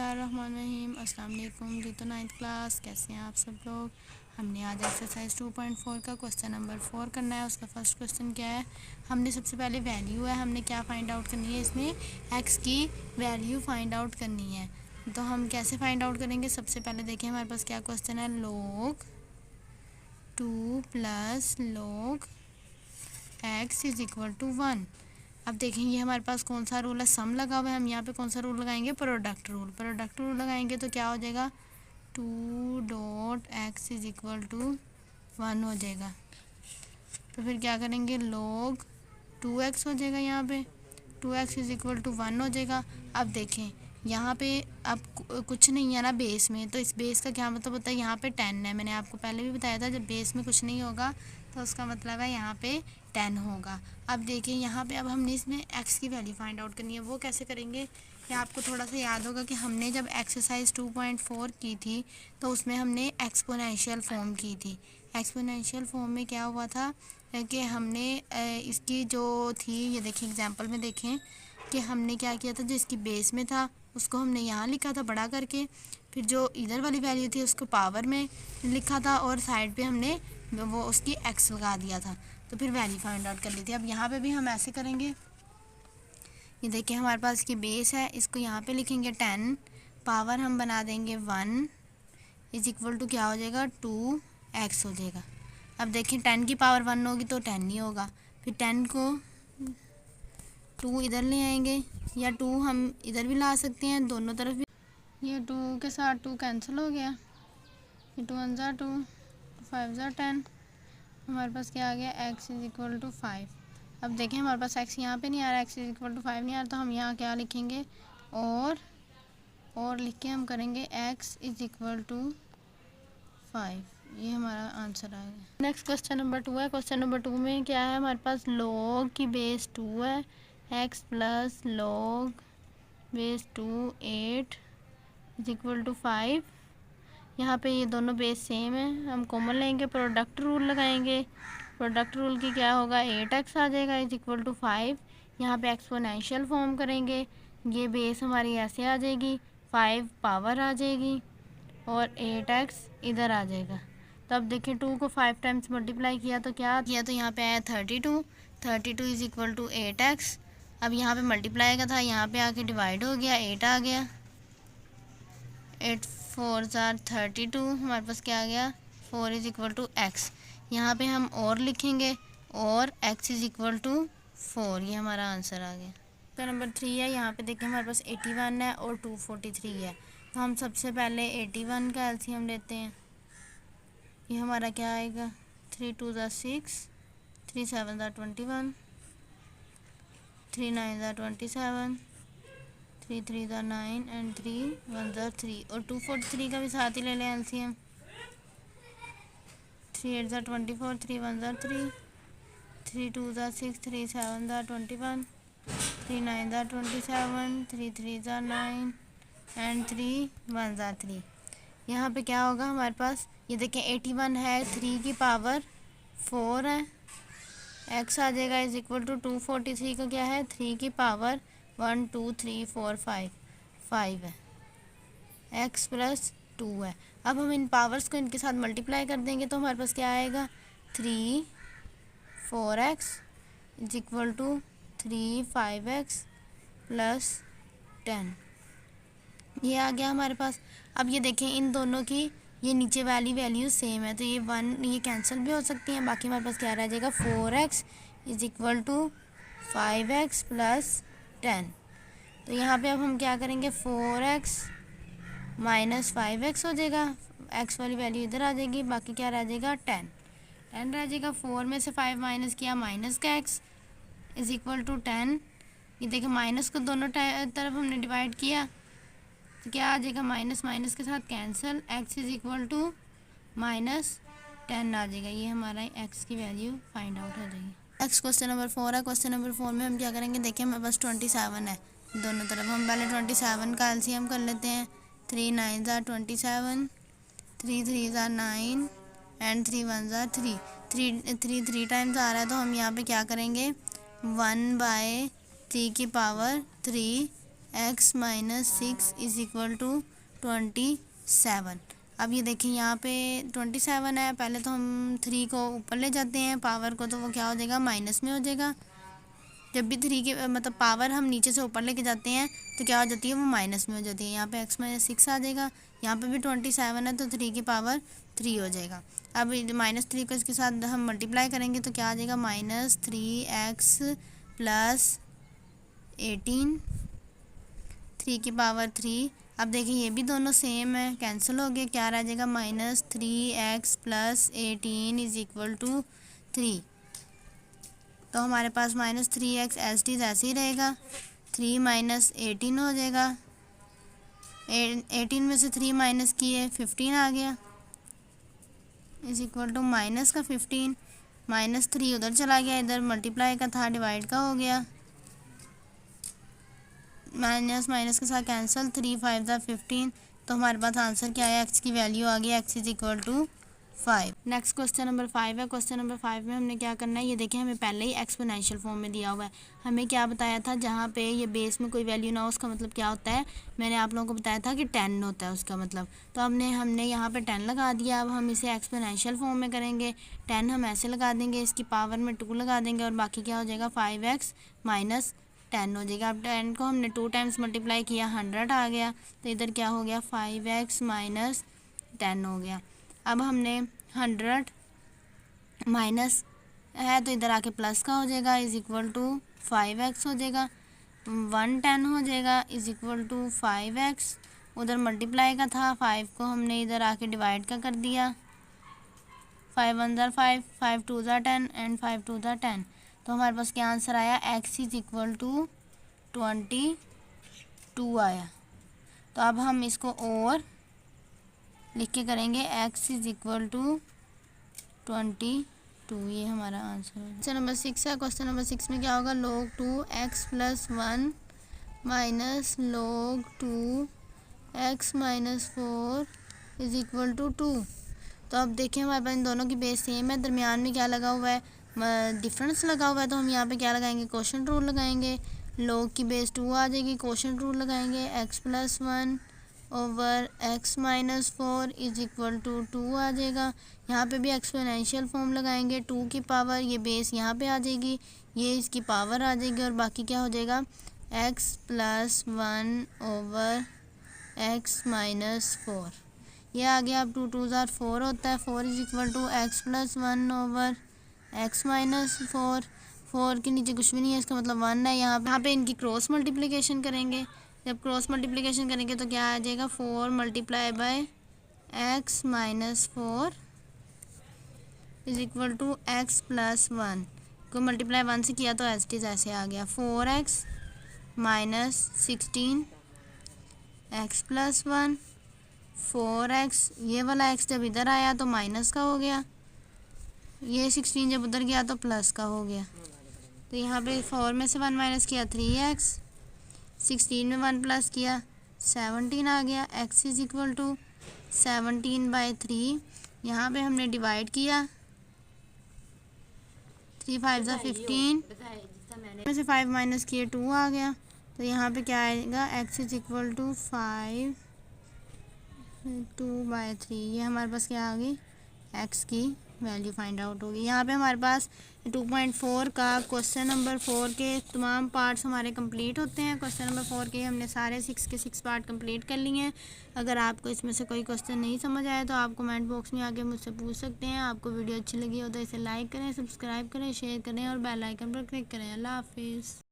बिस्मिल्लाहिर्रहमानिर्रहीम। अस्सलाम वालेकुम जी। तो 9th क्लास कैसे हैं आप सब लोग। हमने आज एक्सरसाइज 2.4 का क्वेश्चन नंबर 4 करना है। उसका फर्स्ट क्वेश्चन क्या है, हमने सबसे पहले वैल्यू है, हमने क्या फाइंड आउट करनी है, इसमें एक्स की वैल्यू फाइंड आउट करनी है। तो हम कैसे फाइंड आउट करेंगे, सबसे पहले देखें हमारे पास क्या क्वेश्चन है, log 2 plus log x is equal to 1। अब देखें ये हमारे पास कौन सा रूल है, सम लगा हुआ है। हम यहाँ पे कौन सा रूल लगाएंगे, प्रोडक्ट रूल। प्रोडक्ट रूल लगाएंगे तो क्या हो जाएगा, 2 dot x is equal to 1 हो जाएगा। तो फिर क्या करेंगे, log 2x हो जाएगा, यहाँ पे 2x इज इक्वल टू 1 हो जाएगा। अब देखें यहाँ पे अब कुछ नहीं है ना बेस में, तो इस बेस का क्या मतलब होता है, यहाँ पे 10 है। मैंने आपको पहले भी बताया था जब बेस में कुछ नहीं होगा तो उसका मतलब है यहाँ पे 10 होगा। अब देखिए यहाँ पे अब हमने इसमें x की वैल्यू फाइंड आउट करनी है। वो कैसे करेंगे, ये आपको थोड़ा सा याद होगा कि हमने जब एक्सरसाइज 2.4 की थी तो उसमें हमने एक्सपोनेंशियल फॉर्म की थी। एक्सपोनेंशियल फॉर्म में क्या हुआ था कि हमने इसकी जो थी, ये देखें एग्जांपल में देखें कि हमने क्या किया था, जो इसकी बेस में था उसको हमने यहाँ लिखा था बड़ा करके, फिर जो इधर वाली वैल्यू थी उसको पावर में लिखा था और साइड पे हमने वो उसकी एक्स लगा दिया था, तो फिर वैल्यू फाइंड आउट कर ली थी। अब यहाँ पे भी हम ऐसे करेंगे, ये देखिए हमारे पास इसकी बेस है, इसको यहाँ पे लिखेंगे 10, पावर हम बना देंगे 1 इज इक्वल टू क्या हो जाएगा, 2x हो जाएगा। अब देखें 10 की पावर 1 होगी तो 10 नहीं होगा, फिर 10 को 2 इधर ले आएंगे या 2 हम इधर भी ला सकते हैं, दोनों तरफ भी। ये 2 के साथ 2 कैंसिल हो गया, ये 2 1 2 5 10, हमारे पास क्या आ गया, x इज इक्वल टू 5। अब देखें हमारे पास x यहाँ पे नहीं आ रहा, x इज इक्वल टू 5 नहीं आ रहा, तो हम यहाँ क्या लिखेंगे, और लिख के हम करेंगे x इज इक्वल टू 5। ये हमारा आंसर आ गया। नेक्स्ट क्वेश्चन नंबर 2 है। क्वेश्चन नंबर 2 में क्या है, हमारे पास log की बेस 2 है, x plus log base 2 8 is equal to 5। यहाँ पे ये दोनों बेस सेम है, हम कॉमन लेंगे, प्रोडक्ट रूल लगाएंगे। प्रोडक्ट रूल की क्या होगा, 8x आ जाएगा इज इक्वल टू 5। यहाँ पे एक्सपोनेंशियल फॉर्म करेंगे, ये बेस हमारी ऐसे आ जाएगी, 5 पावर आ जाएगी और 8x इधर आ जाएगा। तो अब देखिए 2 को 5 टाइम्स मल्टीप्लाई किया तो क्या किया, तो यहाँ पे आया 32 इज इक्वल टू 8x। अब यहाँ पे मल्टीप्लाई का था, यहाँ पे आके डिवाइड हो गया, 8 आ गया, 8 4 32, हमारे पास क्या आ गया, 4 इज इक्वल टू एक्स। यहाँ पे हम और लिखेंगे और x इज इक्वल टू 4, ये हमारा आंसर आ गया। तो नंबर 3 है, यहाँ पे देखिए हमारे पास 81 है और 243 है। तो हम सबसे पहले 81 का एलसीएम लेते हैं, ये हमारा क्या आएगा, 3 2 6, 3 7 21, 3 9 27, 3 3 9 एंड 3 1 3, और 243 का भी साथ ही ले लें एलसीएम, 3 8 24, 3 1 3, 3 2 6, 3 7 21, 3 9 27, 3 3 9 एंड 3 1 3। यहाँ पे क्या होगा हमारे पास, ये देखें 81 है, 3 की पावर 4 है, x आ जाएगा इज इक्वल टू 243 का क्या है, 3 की पावर 1 2 3 4 5 है, x प्लस 2 है। अब हम इन पावर्स को इनके साथ मल्टीप्लाई कर देंगे तो हमारे पास क्या आएगा, 3 4x is equal to 3 5x plus 10, ये आ गया हमारे पास। अब ये देखें इन दोनों की ये नीचे वाली वैल्यू सेम है, तो ये 1 ये कैंसिल भी हो सकती हैं, बाकी हमारे पास क्या रह जाएगा, 4x is equal to 5x plus 10। तो यहाँ पे अब हम क्या करेंगे, 4x माइनस 5x हो जाएगा, x वाली वैल्यू इधर आ जाएगी, बाकी क्या रह जाएगा, 10 रह जाएगा। 4 में से 5 माइनस किया, माइनस का x इज इक्वल टू 10। ये देखिए माइनस को दोनों तरफ हमने डिवाइड किया तो क्या आ जाएगा, माइनस माइनस के साथ cancel, x is equal to minus 10 आ जाएगा। ये हमारा x की वैल्यू फाइंड आउट हो जाएगी। नेक्स्ट क्वेश्चन नंबर 4 है। क्वेश्चन नंबर 4 में हम क्या करेंगे, देखिए हमारे पास 27 है दोनों तरफ, हम पहले 27 का एलसीएम कर लेते हैं, 3 9 27, 3 3 9 एंड 3 1 3 टाइम्स आ रहा है, तो हम यहाँ पे क्या करेंगे, 1/3 की power 3 x minus 6 is equal to 27। अब ये देखिए यहाँ पे 27 है, पहले तो हम 3 को ऊपर ले जाते हैं पावर को, तो वो क्या हो जाएगा, माइनस में हो जाएगा। जब भी 3 की मतलब पावर हम नीचे से ऊपर लेके जाते हैं तो क्या हो जाती है, वो माइनस में हो जाती है। यहाँ पे x माइनस 6 आ जाएगा, यहाँ पे भी 27 है तो 3 की पावर 3 हो जाएगा। अब -3 को इसके साथ हम मल्टीप्लाई करेंगे तो क्या आ जाएगा, -3x प्लस 18, 3 की पावर 3। अब देखिए ये भी दोनों सेम है, कैंसिल हो गए, क्या रह जाएगा, -3x plus 18 is equal to 3। तो हमारे पास -3x एज इट इज़ ऐसे ही रहेगा, 3 माइनस 18 हो जाएगा, 18 में से 3 माइनस किए 15 आ गया, इज इक्वल टू माइनस का 15, -3 उधर चला गया, इधर मल्टीप्लाई का था, डिवाइड का हो गया, माइनस माइनस के साथ कैंसिल, 3 5 ज़ा 15। तो हमारे पास आंसर क्या आया, एक्स की वैल्यू आ गई, x is equal to 5। Next question number 5 है। क्वेश्चन नंबर 5 में हमने क्या करना है, ये देखें हमें पहले ही एक्सपोनेंशियल फॉर्म में दिया हुआ है। हमें क्या बताया था, जहाँ पे ये बेस में कोई वैल्यू ना हो उसका मतलब क्या होता है, मैंने आप लोगों को बताया था कि 10 होता है उसका मतलब। तो हमने यहाँ पे 10 लगा दिया। अब हम इसे एक्सपोनेंशियल फॉर्म में करेंगे, 10 हम ऐसे लगा देंगे, इसकी पावर में 2 लगा देंगे और बाकी क्या हो जाएगा, 5x माइनस 10 हो जाएगा। अब 10 को हमने 2 टाइम्स मल्टीप्लाई किया, 100 आ गया, तो इधर क्या हो गया, 5x माइनस 10 हो गया। अब हमने 100 माइनस है तो इधर आके प्लस का हो जाएगा, इज इक्वल टू 5x हो जाएगा, 110 हो जाएगा, इज इक्वल टू 5x। उधर मल्टीप्लाई का था, 5 को हमने इधर आके डिवाइड का कर दिया, 5 1 ज़ा 5, 5 2 ज़ा 10 एंड 5 2 ज़ा 10। तो हमारे पास क्या आंसर आया, x इज इक्वल टू 22 आया। तो अब हम इसको और लिख के करेंगे, x इज इक्वल टू 22, ये हमारा आंसर है। क्वेश्चन नंबर 6 है। क्वेश्चन नंबर 6 में क्या होगा, log 2x plus 1 minus log 2x minus 4 is equal to 2। तो अब देखिए हमारे पास इन दोनों की बेस सेम है, दरमियान में क्या लगा हुआ है, डिफरेंस लगा हुआ है, तो हम यहाँ पे क्या लगाएंगे, क्वोशंट रूल लगाएंगे। log की बेस 2 आ जाएगी, क्वोशंट रूल लगाएंगे, x plus 1 over x minus 4 is equal to 2 आ जाएगा। यहाँ पे भी एक्सपोनेंशियल फॉर्म लगाएंगे, 2 की पावर, ये बेस यहाँ पे आ जाएगी, ये इसकी पावर आ जाएगी और बाकी क्या हो जाएगा, x plus 1 over x minus 4, ये आ गया। अब 2 2 ज़ा 4 होता है, 4 is equal to x plus 1 over x minus 4, 4 के नीचे कुछ भी नहीं है, इसका मतलब 1 है। यहाँ पे इनकी क्रॉस मल्टीप्लिकेशन करेंगे, जब क्रॉस मल्टीप्लिकेशन करेंगे तो क्या आ जाएगा, 4 multiply by x minus 4 is equal to x plus 1 को मल्टीप्लाई 1 से किया तो एज इट इज़ ऐसे आ गया, 4x minus 16 x plus 1, 4x, ये वाला x जब इधर आया तो माइनस का हो गया, ये 16 जब उधर गया तो प्लस का हो गया। तो यहाँ पे 4 में से 1 माइनस किया 3x, 16 में 1 प्लस किया 17 आ गया, x is equal to 17 by 3। यहाँ पे हमने डिवाइड किया, 3 5 ज़ा 15 में से 5 माइनस किए 2 आ गया। तो यहाँ पे क्या आएगा, x is equal to 5 2 by 3, ये हमारे पास क्या आ गई, x की वैल्यू फाइंड आउट होगी। यहाँ पे हमारे पास 2.4 का क्वेश्चन नंबर 4 के तमाम पार्ट्स हमारे कंप्लीट होते हैं। क्वेश्चन नंबर 4 के हमने सारे 6 के 6 पार्ट कंप्लीट कर लिए हैं। अगर आपको इसमें से कोई क्वेश्चन नहीं समझ आया तो आप कमेंट बॉक्स में आके मुझसे पूछ सकते हैं। आपको वीडियो अच्छी लगी हो तो इसे लाइक करें, सब्सक्राइब करें, शेयर करें और बेल आइकन पर क्लिक करें। अल्लाह हाफिज़।